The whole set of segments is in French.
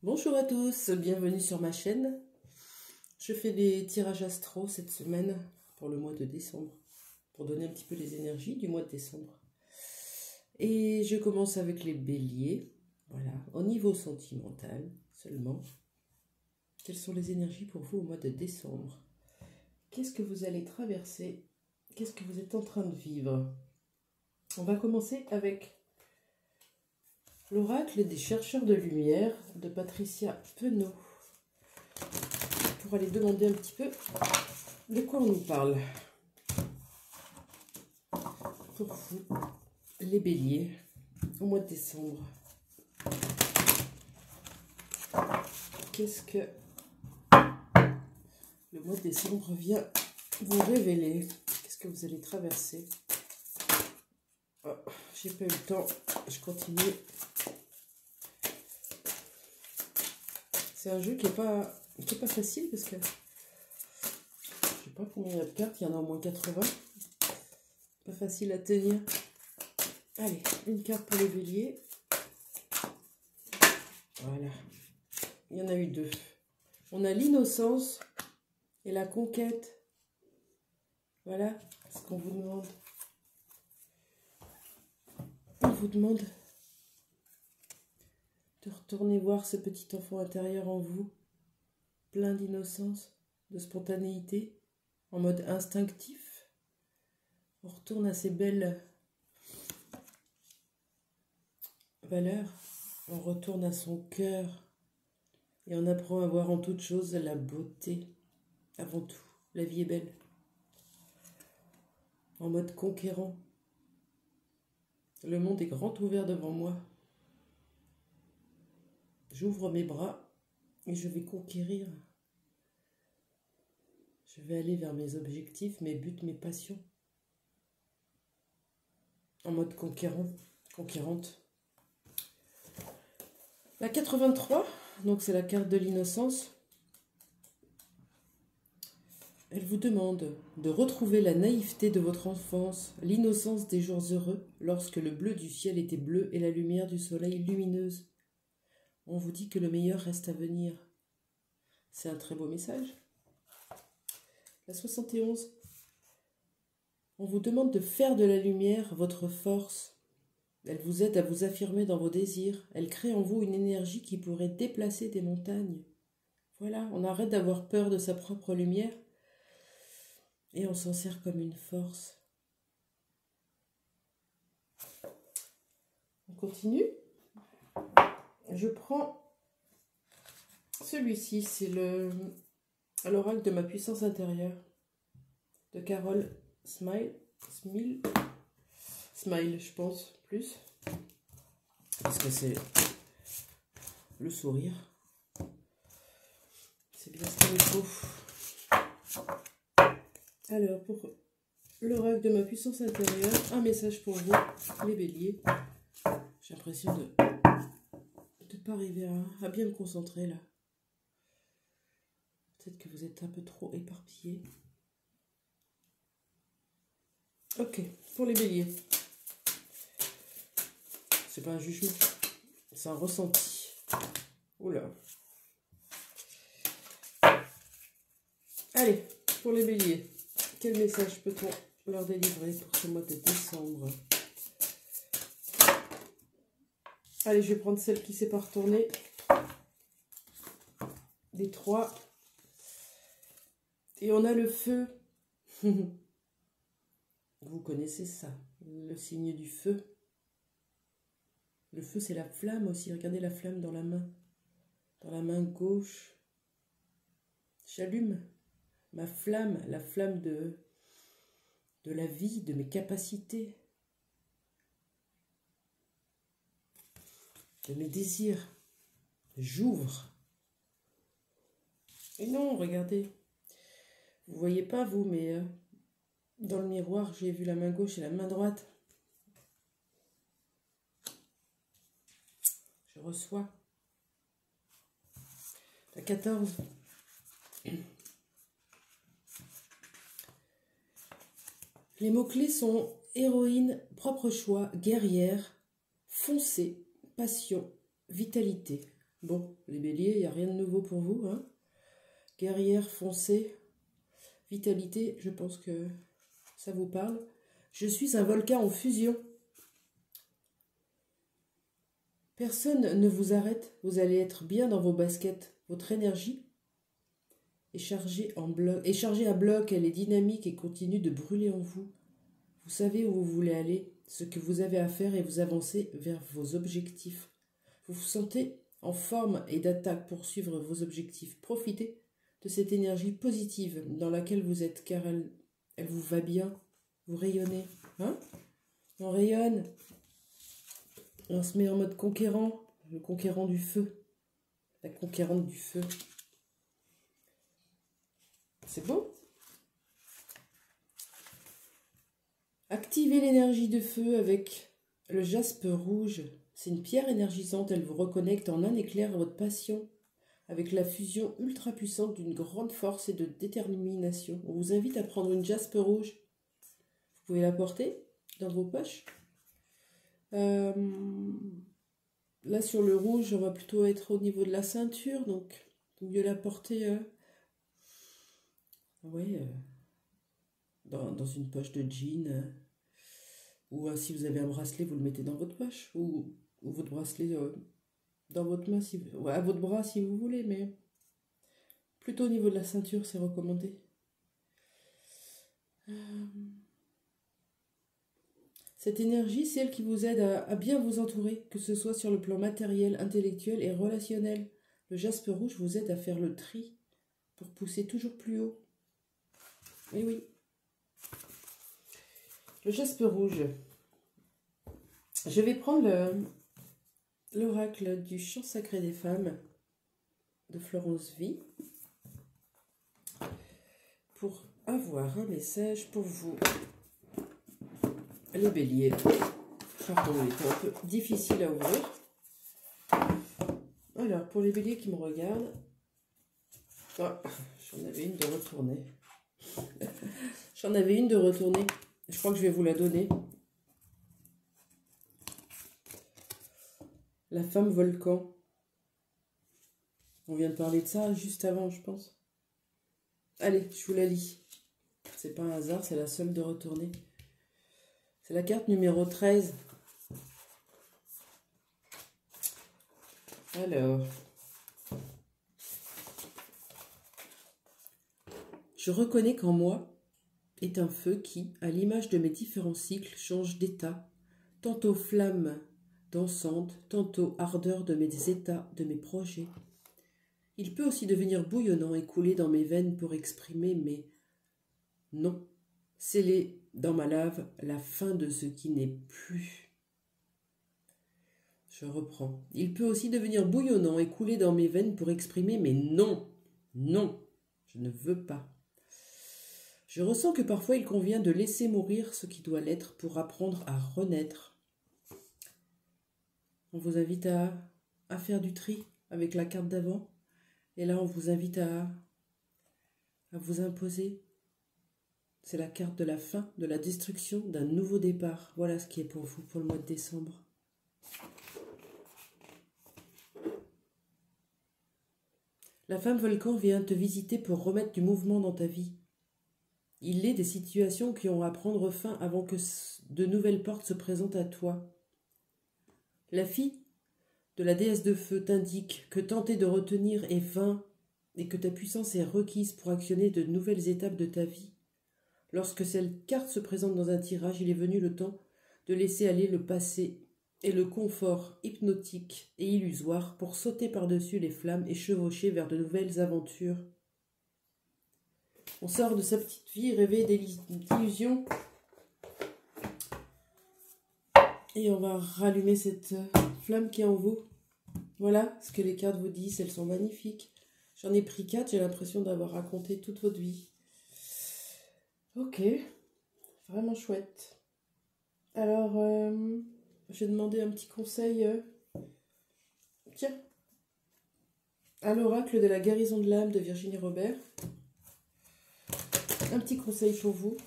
Bonjour à tous, bienvenue sur ma chaîne. Je fais des tirages astro cette semaine pour le mois de décembre, pour donner un petit peu les énergies du mois de décembre. Et je commence avec les béliers, voilà, au niveau sentimental seulement. Quelles sont les énergies pour vous au mois de décembre? Qu'est-ce que vous allez traverser? Qu'est-ce que vous êtes en train de vivre? On va commencer avec l'oracle des chercheurs de lumière de Patricia Penaud, pour aller demander un petit peu de quoi on nous parle. Pour vous, les béliers, au mois de décembre. Qu'est-ce que le mois de décembre vient vous révéler? Qu'est-ce que vous allez traverser? Oh, j'ai pas eu le temps, je continue. C'est un jeu qui est pas facile parce que je sais pas combien il y a de cartes, il y en a au moins 80. Pas facile à tenir. Allez, une carte pour les béliers. Voilà. Il y en a eu deux. On a l'innocence et la conquête. Voilà ce qu'on vous demande. On vous demande de retourner voir ce petit enfant intérieur en vous, plein d'innocence, de spontanéité, en mode instinctif. On retourne à ces belles valeurs, on retourne à son cœur et on apprend à voir en toute chose la beauté. Avant tout, la vie est belle. En mode conquérant. Le monde est grand ouvert devant moi. J'ouvre mes bras et je vais conquérir. Je vais aller vers mes objectifs, mes buts, mes passions. En mode conquérant, conquérante. La 83, donc c'est la carte de l'innocence. Elle vous demande de retrouver la naïveté de votre enfance, l'innocence des jours heureux, lorsque le bleu du ciel était bleu et la lumière du soleil lumineuse. On vous dit que le meilleur reste à venir. C'est un très beau message. La 71. On vous demande de faire de la lumière votre force. Elle vous aide à vous affirmer dans vos désirs. Elle crée en vous une énergie qui pourrait déplacer des montagnes. Voilà, on arrête d'avoir peur de sa propre lumière et on s'en sert comme une force. On continue. Je prends celui-ci, c'est l'oracle de ma puissance intérieure de Carole Smile, je pense, plus. Parce que c'est le sourire. C'est bien ce qu'il me faut. Alors, pour l'oracle de ma puissance intérieure, un message pour vous, les béliers. J'ai l'impression de ne pas arriver à bien me concentrer là. Peut-être que vous êtes un peu trop éparpillés. Ok, pour les béliers. C'est pas un jugement, c'est un ressenti. Oula. Allez, pour les béliers, quel message peut-on leur délivrer pour ce mois de décembre? Allez, je vais prendre celle qui s'est pas retournée. Des 3. Et on a le feu. Vous connaissez ça, le signe du feu. Le feu, c'est la flamme aussi. Regardez la flamme dans la main. Dans la main gauche. J'allume ma flamme, la flamme de la vie, de mes capacités, de mes désirs. J'ouvre. Et non, regardez. Vous voyez pas, vous, mais dans le miroir, j'ai vu la main gauche et la main droite. Je reçois. La 14. Les mots-clés sont héroïne, propre choix, guerrière, foncée, passion, vitalité. Bon, les béliers, il n'y a rien de nouveau pour vous, hein. Guerrière foncée, vitalité, je pense que ça vous parle. Je suis un volcan en fusion. Personne ne vous arrête, vous allez être bien dans vos baskets. Votre énergie est chargée à bloc, elle est dynamique et continue de brûler en vous. Vous savez où vous voulez aller, ce que vous avez à faire et vous avancez vers vos objectifs. Vous vous sentez en forme et d'attaque pour suivre vos objectifs. Profitez de cette énergie positive dans laquelle vous êtes, car elle vous va bien. Vous rayonnez. Hein? On rayonne. On se met en mode conquérant. Le conquérant du feu. La conquérante du feu. C'est beau? Activez l'énergie de feu avec le jaspe rouge. C'est une pierre énergisante. Elle vous reconnecte en un éclair à votre passion, avec la fusion ultra puissante d'une grande force et de détermination. On vous invite à prendre une jaspe rouge. Vous pouvez la porter dans vos poches. Là, sur le rouge, on va plutôt être au niveau de la ceinture. Donc, il vaut mieux la porter dans une poche de jean. Ou si vous avez un bracelet, vous le mettez dans votre poche. Ou votre bracelet dans votre main, à votre bras si vous voulez. Mais plutôt au niveau de la ceinture, c'est recommandé. Cette énergie, c'est elle qui vous aide à bien vous entourer, que ce soit sur le plan matériel, intellectuel et relationnel. Le jaspe rouge vous aide à faire le tri pour pousser toujours plus haut. Et oui. Le jaspe rouge. Je vais prendre l'oracle du chant sacré des femmes de Florence Vie pour avoir un message pour vous. Les béliers. Pardon, il était un peu difficile à ouvrir. Alors, pour les béliers qui me regardent, j'en avais une de retournée. Je crois que je vais vous la donner. La femme volcan. On vient de parler de ça juste avant, je pense. Allez, je vous la lis. C'est pas un hasard, c'est la seule de retourner. C'est la carte numéro 13. Alors. Je reconnais qu'en moi est un feu qui, à l'image de mes différents cycles, change d'état, tantôt flamme dansante, tantôt ardeur de mes états, de mes projets. Il peut aussi devenir bouillonnant et couler dans mes veines pour exprimer mes non, sceller dans ma lave la fin de ce qui n'est plus. Je reprends. Il peut aussi devenir bouillonnant et couler dans mes veines pour exprimer mes non. Non, je ne veux pas. Je ressens que parfois il convient de laisser mourir ce qui doit l'être pour apprendre à renaître. On vous invite à faire du tri avec la carte d'avant. Et là, on vous invite à vous imposer. C'est la carte de la fin, de la destruction, d'un nouveau départ. Voilà ce qui est pour vous pour le mois de décembre. La femme volcan vient te visiter pour remettre du mouvement dans ta vie. Il est des situations qui ont à prendre fin avant que de nouvelles portes se présentent à toi. La fille de la déesse de feu t'indique que tenter de retenir est vain et que ta puissance est requise pour actionner de nouvelles étapes de ta vie. Lorsque cette carte se présente dans un tirage, il est venu le temps de laisser aller le passé et le confort hypnotique et illusoire pour sauter par-dessus les flammes et chevaucher vers de nouvelles aventures. On sort de sa petite vie rêvée d'illusions et on va rallumer cette flamme qui est en vous. Voilà ce que les cartes vous disent, elles sont magnifiques. J'en ai pris 4, j'ai l'impression d'avoir raconté toute votre vie. Ok, vraiment chouette. Alors, j'ai demandé un petit conseil. Tiens, à l'oracle de la guérison de l'âme de Virginie Robert. Un petit conseil pour vous.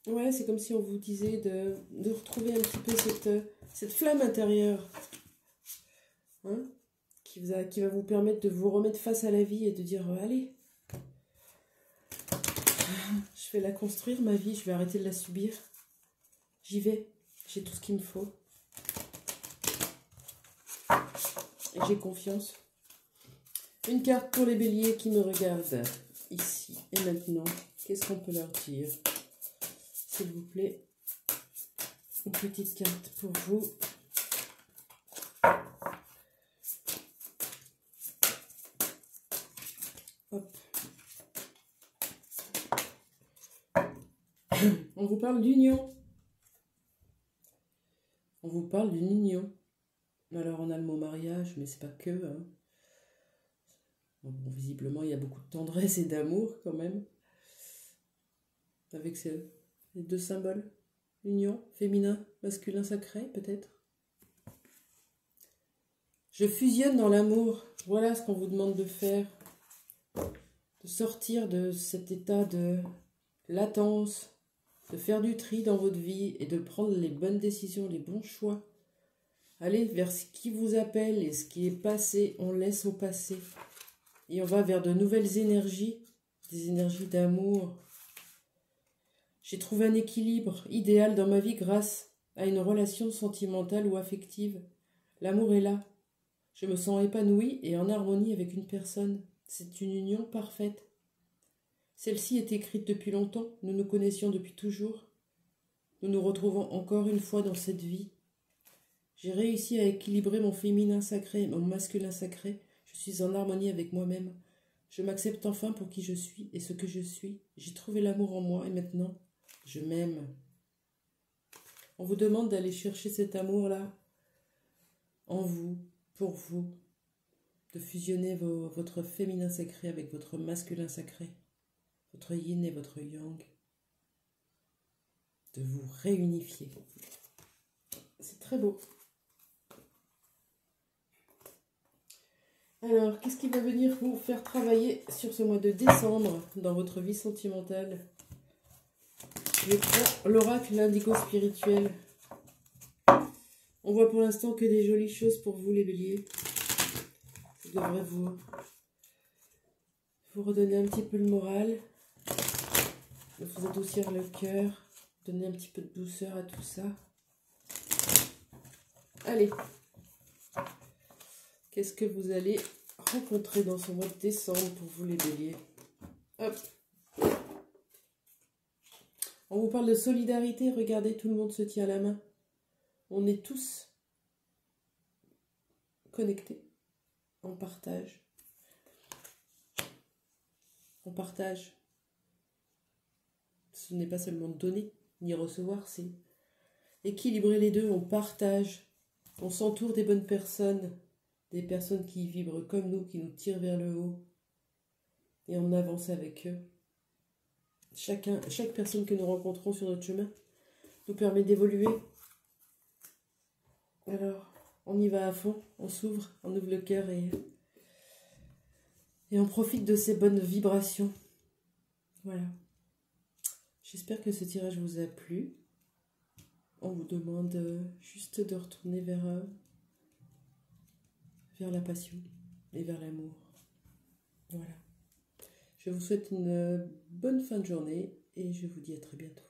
Ouais, c'est comme si on vous disait de retrouver un petit peu cette flamme intérieure, hein, qui va vous permettre de vous remettre face à la vie et de dire allez, je vais la construire ma vie, je vais arrêter de la subir. J'y vais, j'ai tout ce qu'il me faut. Et j'ai confiance. Une carte pour les béliers qui me regardent ici et maintenant. Qu'est-ce qu'on peut leur dire? S'il vous plaît, une petite carte pour vous. Hop. On vous parle d'union. On vous parle d'une union. Alors on a le mot mariage, mais c'est pas que. Hein. Bon, visiblement, il y a beaucoup de tendresse et d'amour quand même. Avec les deux symboles. L'union, féminin, masculin, sacré, peut-être. Je fusionne dans l'amour. Voilà ce qu'on vous demande de faire. De sortir de cet état de latence, de faire du tri dans votre vie et de prendre les bonnes décisions, les bons choix. Allez vers ce qui vous appelle et ce qui est passé, on laisse au passé. Et on va vers de nouvelles énergies, des énergies d'amour. J'ai trouvé un équilibre idéal dans ma vie grâce à une relation sentimentale ou affective. L'amour est là. Je me sens épanouie et en harmonie avec une personne. C'est une union parfaite. Celle-ci est écrite depuis longtemps, nous nous connaissions depuis toujours. Nous nous retrouvons encore une fois dans cette vie. J'ai réussi à équilibrer mon féminin sacré et mon masculin sacré. Je suis en harmonie avec moi-même. Je m'accepte enfin pour qui je suis et ce que je suis. J'ai trouvé l'amour en moi et maintenant, je m'aime. On vous demande d'aller chercher cet amour-là en vous, pour vous, de fusionner votre féminin sacré avec votre masculin sacré, votre yin et votre yang, de vous réunifier. C'est très beau. Alors, qu'est-ce qui va venir vous faire travailler sur ce mois de décembre dans votre vie sentimentale? Je prends l'oracle, l'indigo spirituel. On voit pour l'instant que des jolies choses pour vous, les béliers. Ça devrait vous redonner un petit peu le moral, vous adoucir le cœur, donner un petit peu de douceur à tout ça. Allez, qu'est-ce que vous allez rencontrer dans ce mois de décembre pour vous, les béliers? Hop. On vous parle de solidarité. Regardez, tout le monde se tient la main. On est tous connectés. On partage. On partage. Ce n'est pas seulement donner ni recevoir, c'est équilibrer les deux. On partage. On s'entoure des bonnes personnes. Des personnes qui vibrent comme nous, qui nous tirent vers le haut. Et on avance avec eux. Chaque personne que nous rencontrons sur notre chemin nous permet d'évoluer. Alors, on y va à fond, on s'ouvre, on ouvre le cœur et on profite de ces bonnes vibrations. Voilà. J'espère que ce tirage vous a plu. On vous demande juste de retourner vers la passion et vers l'amour. Voilà. Je vous souhaite une bonne fin de journée et je vous dis à très bientôt.